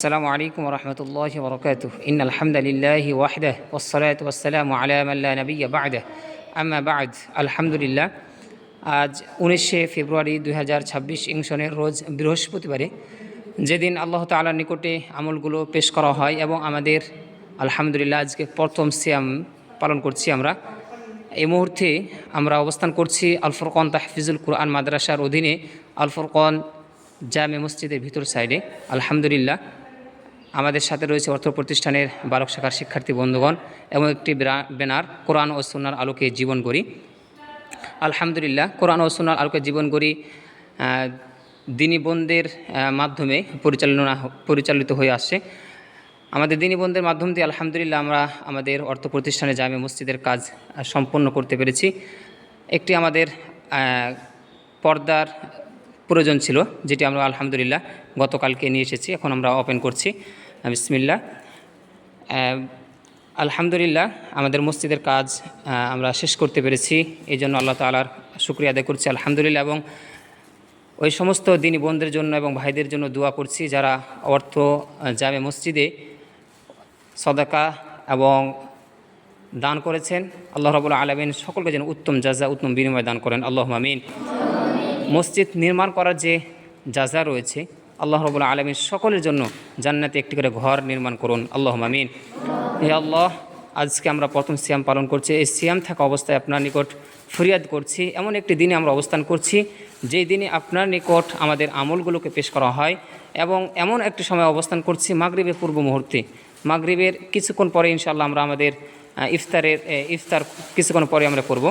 السلام عليكم ورحمة الله وبركاته إن الحمد لله وحده والصلاة والسلام على من لا نبي بعده أما بعد الحمد لله আজ 19শে ফেব্রুয়ারি 2026 ইং সনের রোজ বৃহস্পতিবারে যেদিন আল্লাহ তাআলার নিকটে আমলগুলো পেশ করা হয় এবং আমাদের আলহামদুলিল্লাহ আজকে প্রথম সিয়াম পালন করছি। আমরা এই মুহূর্তে আমরা অবস্থান করছি আল ফুরকান তাহফিজুল কুরআন মাদ্রাসার অধীনে আল ফুরকান জামে মসজিদের ভিতর সাইডে। আলহামদুলিল্লাহ আমাদের সাথে রয়েছে অর্থ প্রতিষ্ঠানের 12 শাখার শিক্ষার্থী বন্ধুগণ এবং একটি ব্যানার কোরআন ও সুন্নাহর আলোকে জীবন গড়ি। আলহামদুলিল্লাহ কোরআন ও সুন্নাহর আলোকে জীবন গড়ি দিনী বোনদের মাধ্যমে পরিচালিত হয়ে আসছে। আমাদের দিনী বোনদের মাধ্যম দিয়ে আলহামদুলিল্লাহ আমরা আমাদের অর্থ প্রতিষ্ঠানে জামে মসজিদের কাজ সম্পন্ন করতে পেরেছি। একটি আমাদের পর্দার প্রয়োজন ছিল, যেটি আমরা আলহামদুলিল্লাহ গতকালকে নিয়ে এসেছি, এখন আমরা ওপেন করছি। বিসমিল্লাহ। আলহামদুলিল্লাহ আমাদের মসজিদের কাজ আমরা শেষ করতে পেরেছি, এই জন্য আল্লাহ তাআলার শুকরিয়া আদায় করছি আলহামদুলিল্লাহ। এবং ওই সমস্ত দিনী বোনদের জন্য এবং ভাইদের জন্য দোয়া করছি যারা অর্থ জামে মসজিদে সদাকা এবং দান করেছেন। আল্লাহ রাব্বুল আলামিন সকলকে যেন উত্তম জাযা উত্তম বিনিময় দান করেন, আল্লাহুম্মা আমিন। মসজিদ নির্মাণ করার যে জাযা রয়েছে আল্লাহ রাব্বুল আলামিন সকলের জন্য জান্নাতে একটি করে ঘর নির্মাণ করুন, আল্লাহুম্মা আমিন। হে আল্লাহ, আজকে আমরা প্রথম সিয়াম পালন করছি। এই সিয়াম থাকা অবস্থায় আপনার নিকট ফরিয়াদ করছি, এমন একটি দিনে আমরা অবস্থান করছি যেই দিনে আপনার নিকট আমাদের আমলগুলোকে পেশ করা হয়, এবং এমন একটি সময় অবস্থান করছি মাগরিবের পূর্ব মুহূর্তে। মাগরিবের কিছুক্ষণ পরে ইনশাআল্লাহ আমরা আমাদের ইফতার কিছুক্ষণ পরে আমরা করব।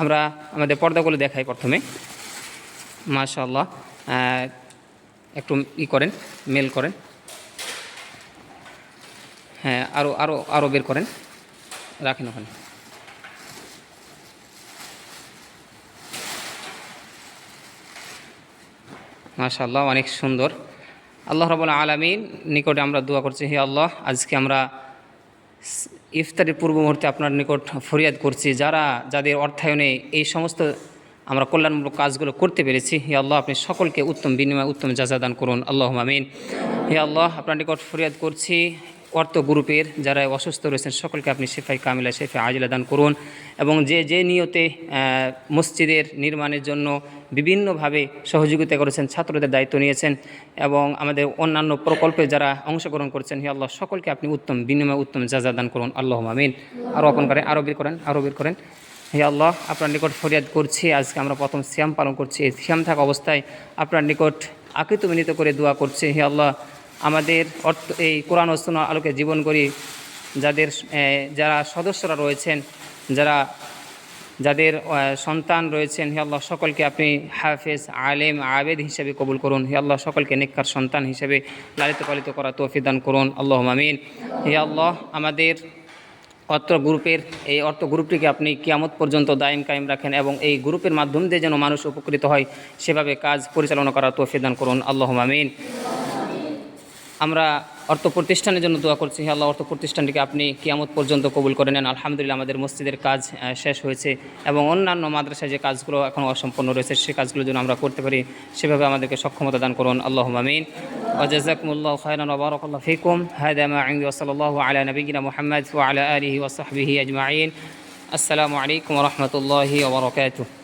আমরা আমাদের পর্দাগুলো দেখাই প্রথমে। মাশাআল্লাহ, একটু করেন, মেল করেন, হ্যাঁ আরও বের করেন, রাখেন ওখানে। মাশাআল্লাহ, অনেক সুন্দর। আল্লাহ রাব্বুল আলামিন নিকটে আমরা দোয়া করছি, হে আল্লাহ, আজকে আমরা ইফতারের পূর্ব মুহূর্তে আপনার নিকট ফরিয়াদ করছি যাদের অর্থায়নে এই সমস্ত আমরা কল্যাণমূলক কাজগুলো করতে পেরেছি। হে আল্লাহ, আপনি সকলকে উত্তম বিনিময় উত্তম জাযা দান করুন, আল্লাহুম্মা আমিন। হে আল্লাহ, আপনার নিকট ফরিয়াদ করছি অর্থ গ্রুপের যারা অসুস্থ রয়েছেন সকলকে আপনি শেফায়ে কামিলা শেফায়ে আজিলা দান করুন, এবং যে নিয়তে মসজিদের নির্মাণের জন্য বিভিন্নভাবে সহযোগিতা করেছেন, ছাত্রদের দায়িত্ব নিয়েছেন এবং আমাদের অন্যান্য প্রকল্পে যারা অংশগ্রহণ করেছেন, হে আল্লাহ, সকলকে আপনি উত্তম বিনিময় উত্তম জাযা দান করুন, আল্লাহুম্মা আমিন। আরও ওপেন করেন, আরও বের করেন। হে আল্লাহ, আপনার নিকট ফরিয়াদ করছি আজকে আমরা প্রথম সিয়াম পালন করছি। এই সিয়াম থাকা অবস্থায় আপনার নিকট আকুতি বিনীত করে দোয়া করছি, হে আল্লাহ, আমাদের এই কোরআন ও সুন্নাহর আলোকে জীবন করি যারা সদস্যরা রয়েছেন, যাদের সন্তান রয়েছেন, হে আল্লাহ, সকলকে আপনি হাফেজ আলেম আবেদ হিসেবে কবুল করুন। হে আল্লাহ, সকলকে নেককার সন্তান হিসেবে লালিত পালিত করা তৌফিক দান করুন, আল্লাহুম্মা আমিন। হে আল্লাহ, আমাদের এই অর্থ গ্রুপটিকে আপনি কিয়ামত পর্যন্ত দায়েম কায়েম রাখেন এবং এই গ্রুপের মাধ্যম দিয়ে যেন মানুষ উপকৃত হয় সেভাবে কাজ পরিচালনা করার তৌফিক দান করুন, আল্লাহুম্মা আমিন। আমরা অর্থ প্রতিষ্ঠানের জন্য দোয়া করছি, হে আল্লাহ, অর্থ প্রতিষ্ঠানটিকে আপনি কিয়ামত পর্যন্ত কবুল করে নেন। আলহামদুলিল্লাহ আমাদের মসজিদের কাজ শেষ হয়েছে এবং অন্যান্য মাদ্রাসায় যে কাজগুলো এখনও অসম্পূর্ণ রয়েছে সে কাজগুলো যেন আমরা করতে পারি সেভাবে আমাদেরকে সক্ষমতা দান করুন, আল্লাহুম্মা আমিন। ওয়া জাযাকুমুল্লাহু খায়রান ওয়া বারাকাল্লাহু ফীকুম। হাদা মা ইনদি ওয়া সাল্লাল্লাহু আলা নাবিয়িনা মুহাম্মদ ওয়া আলা আলিহি ওয়া সাহবিহি আজমাইন। আসসালামু আলাইকুম ওয়া রাহমাতুল্লাহি ওয়া বারাকাতুহু।